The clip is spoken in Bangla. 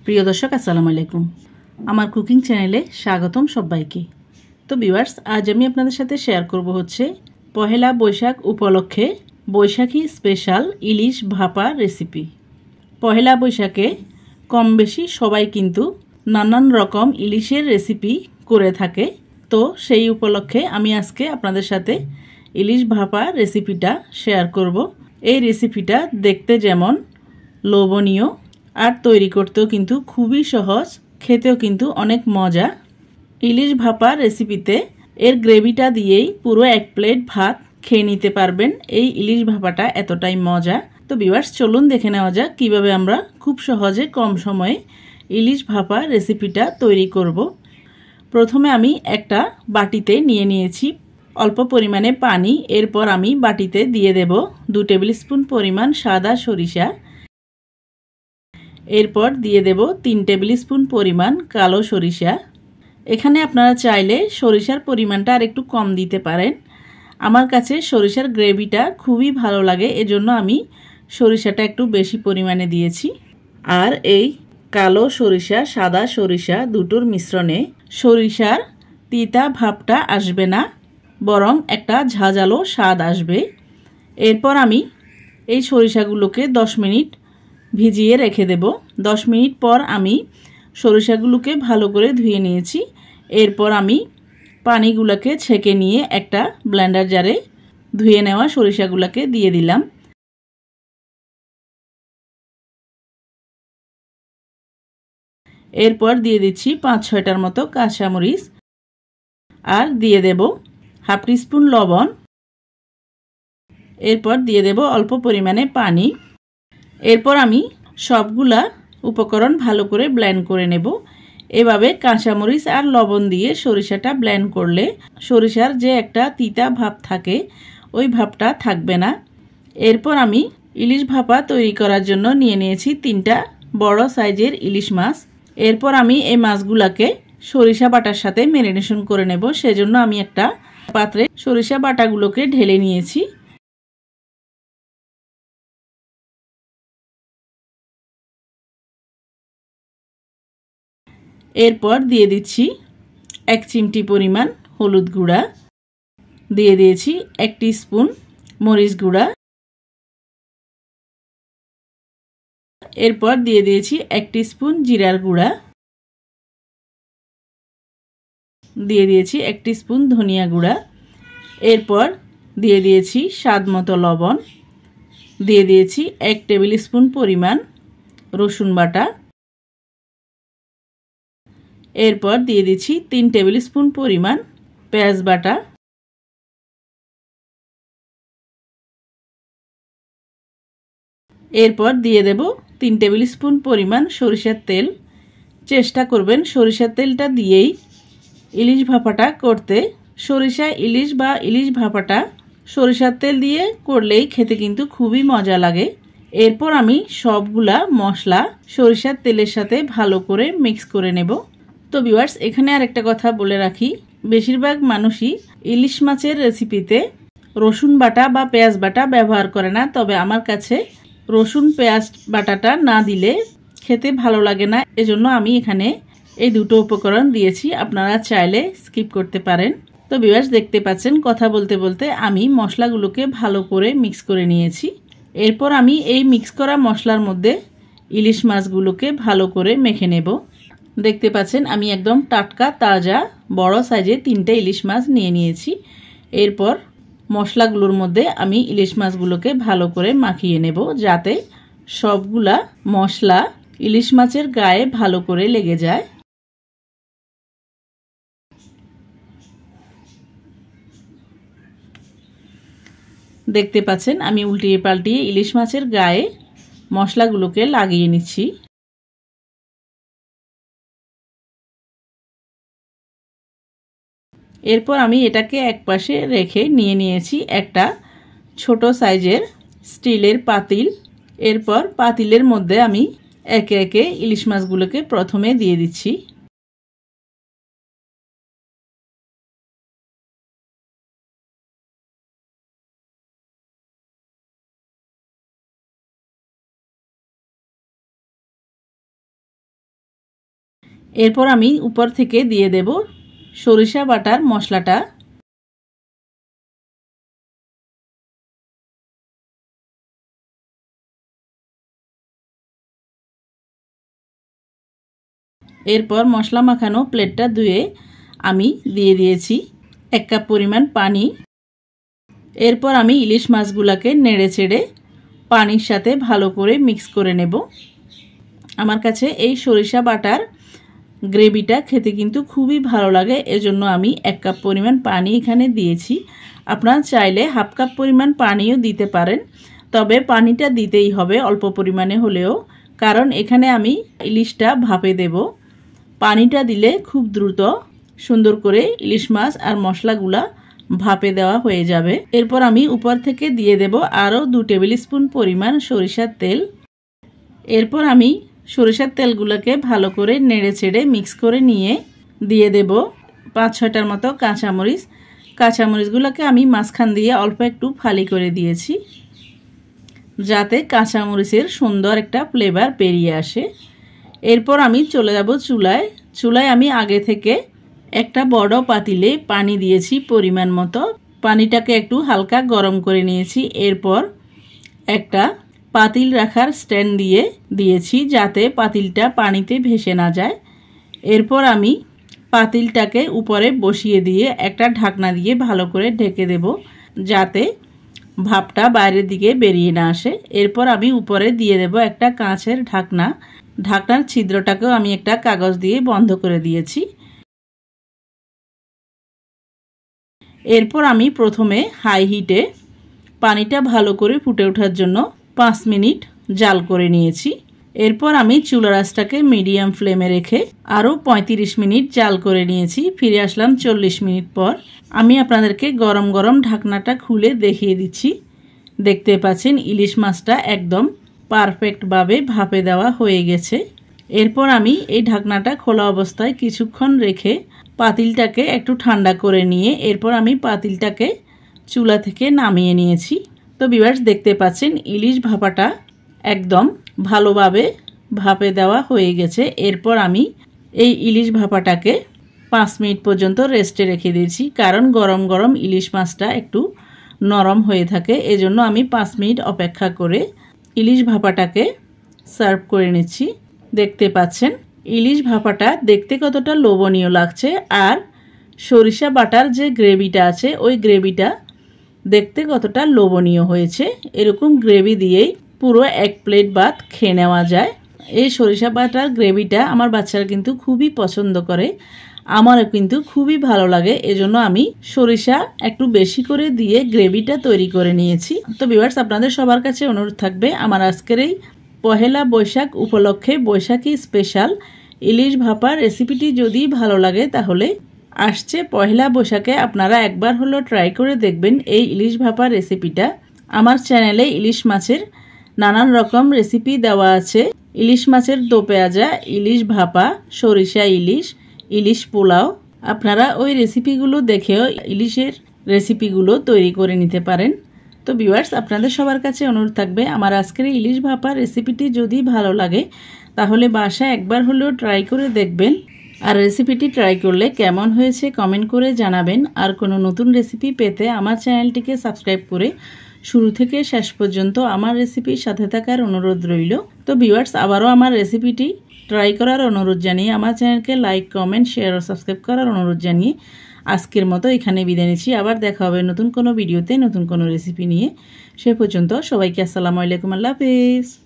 প্রিয় দর্শক আসসালামু আলাইকুম। আমার কুকিং চ্যানেলে স্বাগতম সবাইকে। তো ভিউয়ার্স, আজ আমি আপনাদের সাথে শেয়ার করব হচ্ছে পহেলা বৈশাখ উপলক্ষে বৈশাখী স্পেশাল ইলিশ ভাপা রেসিপি। পহেলা বৈশাখে কম বেশি সবাই কিন্তু নানান রকম ইলিশের রেসিপি করে থাকে। তো সেই উপলক্ষে আমি আজকে আপনাদের সাথে ইলিশ ভাপা রেসিপিটা শেয়ার করব। এই রেসিপিটা দেখতে যেমন লোভনীয় আর তৈরি করতেও কিন্তু খুবই সহজ, খেতেও কিন্তু অনেক মজা। ইলিশ ভাপা রেসিপিতে এর গ্রেভিটা দিয়েই পুরো এক প্লেট ভাত খেয়ে নিতে পারবেন। এই ইলিশ ভাপাটা এতটাই মজা। তো ভিউয়ার্স, চলুন দেখে নেওয়া যাক কীভাবে আমরা খুব সহজে কম সময়ে ইলিশ ভাপা রেসিপিটা তৈরি করব। প্রথমে আমি একটা বাটিতে নিয়ে নিয়েছি অল্প পরিমাণে পানি। এরপর আমি বাটিতে দিয়ে দেব 2 টেবিল স্পুন পরিমাণ সাদা সরিষা। এরপর দিয়ে দেব 3 টেবিল স্পুন পরিমাণ কালো সরিষা। এখানে আপনারা চাইলে সরিষার পরিমাণটা আর একটু কম দিতে পারেন। আমার কাছে সরিষার গ্রেভিটা খুবই ভালো লাগে, এজন্য আমি সরিষাটা একটু বেশি পরিমাণে দিয়েছি। আর এই কালো সরিষা সাদা সরিষা দুটোর মিশ্রণে সরিষার তিতা ভাবটা আসবে না, বরং একটা ঝাঁঝালো স্বাদ আসবে। এরপর আমি এই সরিষাগুলোকে 10 মিনিট ভিজিয়ে রেখে দেব। 10 মিনিট পর আমি সরিষাগুলোকে ভালো করে ধুয়ে নিয়েছি। এরপর আমি পানিগুলোকে ছেঁকে নিয়ে একটা ব্লেন্ডার জারে ধুয়ে নেওয়া সরিষাগুলোকে দিয়ে দিলাম। এরপর দিয়ে দিচ্ছি 5-6টার মতো কাঁচামরিচ আর দিয়ে দেব হাফ টিস্পুন লবণ। এরপর দিয়ে দেব অল্প পরিমাণে পানি। এরপর আমি সবগুলা উপকরণ ভালো করে ব্লেন্ড করে নেব। এভাবে কাঁচামরিচ আর লবণ দিয়ে সরিষাটা ব্লেন্ড করলে সরিষার যে একটা তিতা ভাব থাকে ওই ভাবটা থাকবে না। এরপর আমি ইলিশ ভাপা তৈরি করার জন্য নিয়ে নিয়েছি 3টা বড় সাইজের ইলিশ মাছ। এরপর আমি এই মাছগুলাকে সরিষা বাটার সাথে ম্যারিনেশন করে নেব। সেজন্য আমি একটা পাত্রে সরিষা বাটাগুলোকে ঢেলে নিয়েছি। এরপর দিয়ে দিচ্ছি 1 চিমটি পরিমাণ হলুদ গুঁড়া, দিয়ে দিয়েছি 1 টিস্পুন মরিচ গুঁড়া। এরপর দিয়ে দিয়েছি 1 টিস্পুন জিরার গুঁড়া, দিয়ে দিয়েছি 1 টিস্পুন ধনিয়া গুঁড়া। এরপর দিয়ে দিয়েছি স্বাদ মতো লবণ, দিয়ে দিয়েছি 1 টেবিল স্পুন পরিমাণ রসুন বাটা। এরপর দিয়ে দিচ্ছি 3 টেবিল স্পুন পরিমাণ পেঁয়াজ বাটা। এরপর দিয়ে দেব 3 টেবিল স্পুন পরিমাণ সরিষার তেল। চেষ্টা করবেন সরিষার তেলটা দিয়েই ইলিশ ভাপাটা করতে। সরিষা ইলিশ বা ইলিশ ভাপাটা সরিষার তেল দিয়ে করলেই খেতে কিন্তু খুবই মজা লাগে। এরপর আমি সবগুলা মশলা সরিষার তেলের সাথে ভালো করে মিক্স করে নেব। তো ভিউয়ার্স, এখানে আর একটা কথা বলে রাখি, বেশিরভাগ মানুষই ইলিশ মাছের রেসিপিতে রসুন বাটা বা পেঁয়াজ বাটা ব্যবহার করে না। তবে আমার কাছে রসুন পেঁয়াজ বাটাটা না দিলে খেতে ভালো লাগে না, এজন্য আমি এখানে এই দুটো উপকরণ দিয়েছি। আপনারা চাইলে স্কিপ করতে পারেন। তো ভিউয়ার্স, দেখতে পাচ্ছেন কথা বলতে বলতে আমি মশলাগুলোকে ভালো করে মিক্স করে নিয়েছি। এরপর আমি এই মিক্স করা মশলার মধ্যে ইলিশ মাছগুলোকে ভালো করে মেখে নেব। দেখতে পাচ্ছেন আমি একদম টাটকা তাজা বড় সাইজে 3টে ইলিশ মাছ নিয়ে নিয়েছি। এরপর মশলাগুলোর মধ্যে আমি ইলিশ মাছগুলোকে ভালো করে মাখিয়ে নেব, যাতে সবগুলা মশলা ইলিশ মাছের গায়ে ভালো করে লেগে যায়। দেখতে পাচ্ছেন আমি উল্টিয়ে পাল্টিয়ে ইলিশ মাছের গায়ে মশলাগুলোকে লাগিয়ে নিচ্ছি। এরপর আমি এটাকে একপাশে রেখে নিয়ে নিয়েছি একটা ছোট সাইজের স্টিলের পাতিল। এরপর পাতিলের মধ্যে আমি একে একে ইলিশ মাছগুলোকে প্রথমে দিয়ে দিচ্ছি। এরপর আমি উপর থেকে দিয়ে দেব সরিষা বাটার মশলাটা। এরপর মশলা মাখানো প্লেটটা ধুয়ে আমি দিয়ে দিয়েছি 1 কাপ পরিমাণ পানি। এরপর আমি ইলিশ মাছগুলোকে নেড়ে চেড়ে পানির সাথে ভালো করে মিক্স করে নেব। আমার কাছে এই সরিষা বাটার গ্রেভিটা খেতে কিন্তু খুবই ভালো লাগে, এজন্য আমি 1 কাপ পরিমাণ পানি এখানে দিয়েছি। আপনারা চাইলে হাফ কাপ পরিমাণ পানিও দিতে পারেন, তবে পানিটা দিতেই হবে অল্প পরিমাণে হলেও, কারণ এখানে আমি ইলিশটা ভাপে দেব। পানিটা দিলে খুব দ্রুত সুন্দর করে ইলিশ মাছ আর মশলাগুলা ভাপে দেওয়া হয়ে যাবে। এরপর আমি উপর থেকে দিয়ে দেব আরও 2 টেবিল স্পুন পরিমাণ সরিষার তেল। এরপর আমি সরিষার তেলগুলোকে ভালো করে নেড়ে চেড়ে মিক্স করে নিয়ে দিয়ে দেব 5-6টার মতো কাঁচামরিচ। কাঁচামরিচগুলোকে আমি মাঝখান দিয়ে অল্প একটু ফালি করে দিয়েছি, যাতে কাঁচামরিচের সুন্দর একটা ফ্লেভার বেরিয়ে আসে। এরপর আমি চলে যাব চুলায়। চুলায় আমি আগে থেকে একটা বড় পাতিলে পানি দিয়েছি পরিমাণ মতো। পানিটাকে একটু হালকা গরম করে নিয়েছি। এরপর একটা পাতিল রাখার স্ট্যান্ড দিয়েছি, যাতে পাতিলটা পানিতে ভেসে না যায়। এরপর আমি পাতিলটাকে উপরে বসিয়ে দিয়ে একটা ঢাকনা দিয়ে ভালো করে ঢেকে দেব, যাতে ভাপটা বাইরের দিকে বেরিয়ে না আসে। এরপর আমি উপরে দিয়ে দেব একটা কাঁচের ঢাকনা। ঢাকনার ছিদ্রটাকেও আমি একটা কাগজ দিয়ে বন্ধ করে দিয়েছি। এরপর আমি প্রথমে হাই হিটে পানিটা ভালো করে ফুটে ওঠার জন্য 5 মিনিট জাল করে নিয়েছি। এরপর আমি চুলার আঁচটাকে মিডিয়াম ফ্লেমে রেখে আরও 35 মিনিট জাল করে নিয়েছি। ফিরে আসলাম 40 মিনিট পর। আমি আপনাদেরকে গরম গরম ঢাকনাটা খুলে দেখিয়ে দিচ্ছি। দেখতে পাচ্ছেন ইলিশ মাছটা একদম পারফেক্টভাবে ভাপে দেওয়া হয়ে গেছে। এরপর আমি এই ঢাকনাটা খোলা অবস্থায় কিছুক্ষণ রেখে পাতিলটাকে একটু ঠান্ডা করে নিয়ে এরপর আমি পাতিলটাকে চুলা থেকে নামিয়ে নিয়েছি। তো ভিউয়ার্স, দেখতে পাচ্ছেন ইলিশ ভাপাটা একদম ভালোভাবে ভাপে দেওয়া হয়ে গেছে। এরপর আমি এই ইলিশ ভাপাটাকে 5 মিনিট পর্যন্ত রেস্টে রেখে দিয়েছি, কারণ গরম গরম ইলিশ মাছটা একটু নরম হয়ে থাকে। এজন্য আমি 5 মিনিট অপেক্ষা করে ইলিশ ভাপাটাকে সার্ভ করে নিচ্ছি। দেখতে পাচ্ছেন ইলিশ ভাপাটা দেখতে কতটা লোভনীয় লাগছে, আর সরিষা বাটার যে গ্রেভিটা আছে ওই গ্রেভিটা দেখতে কতটা লোভনীয় হয়েছে। এরকম গ্রেভি দিয়েই পুরো 1 প্লেট ভাত খেয়ে নেওয়া যায়। এই সরিষা বাটার গ্রেভিটা আমার বাচ্চারা কিন্তু খুবই পছন্দ করে, আমারও কিন্তু খুবই ভালো লাগে। এজন্য আমি সরিষা একটু বেশি করে দিয়ে গ্রেভিটা তৈরি করে নিয়েছি। তো ভিউয়ার্স, আপনাদের সবার কাছে অনুরোধ থাকবে, আমার আজকের এই পহেলা বৈশাখ উপলক্ষে বৈশাখী স্পেশাল ইলিশ ভাপার রেসিপিটি যদি ভালো লাগে তাহলে আসছে পহেলা বৈশাখে আপনারা একবার হলো ট্রাই করে দেখবেন এই ইলিশ ভাপার রেসিপিটা। আমার চ্যানেলে ইলিশ মাছের নানান রকম রেসিপি দেওয়া আছে। ইলিশ মাছের দো পেঁয়াজা, ইলিশ ভাপা, সরিষা ইলিশ, ইলিশ পোলাও। আপনারা ওই রেসিপিগুলো দেখেও ইলিশের রেসিপিগুলো তৈরি করে নিতে পারেন। তো ভিউয়ার্স, আপনাদের সবার কাছে অনুরোধ থাকবে, আমার আজকের ইলিশ ভাপার রেসিপিটি যদি ভালো লাগে তাহলে বাসায় একবার হলেও ট্রাই করে দেখবেন। আর রেসিপিটি ট্রাই করলে কেমন হয়েছে কমেন্ট করে জানাবেন। আর কোনো নতুন রেসিপি পেতে আমার চ্যানেলটিকে সাবস্ক্রাইব করে শুরু থেকে শেষ পর্যন্ত আমার রেসিপির সাথে থাকার অনুরোধ রইল। তো ভিউয়ার্স, আবারও আমার রেসিপিটি ট্রাই করার অনুরোধ জানিয়ে আমার চ্যানেলকে লাইক, কমেন্ট, শেয়ার ও সাবস্ক্রাইব করার অনুরোধ জানিয়ে আজকের মতো এখানে বিদায় নিচ্ছি। আবার দেখা হবে নতুন কোনো ভিডিওতে নতুন কোনো রেসিপি নিয়ে। সে পর্যন্ত সবাইকে আসসালামু আলাইকুম, আল্লাহ হাফেজ।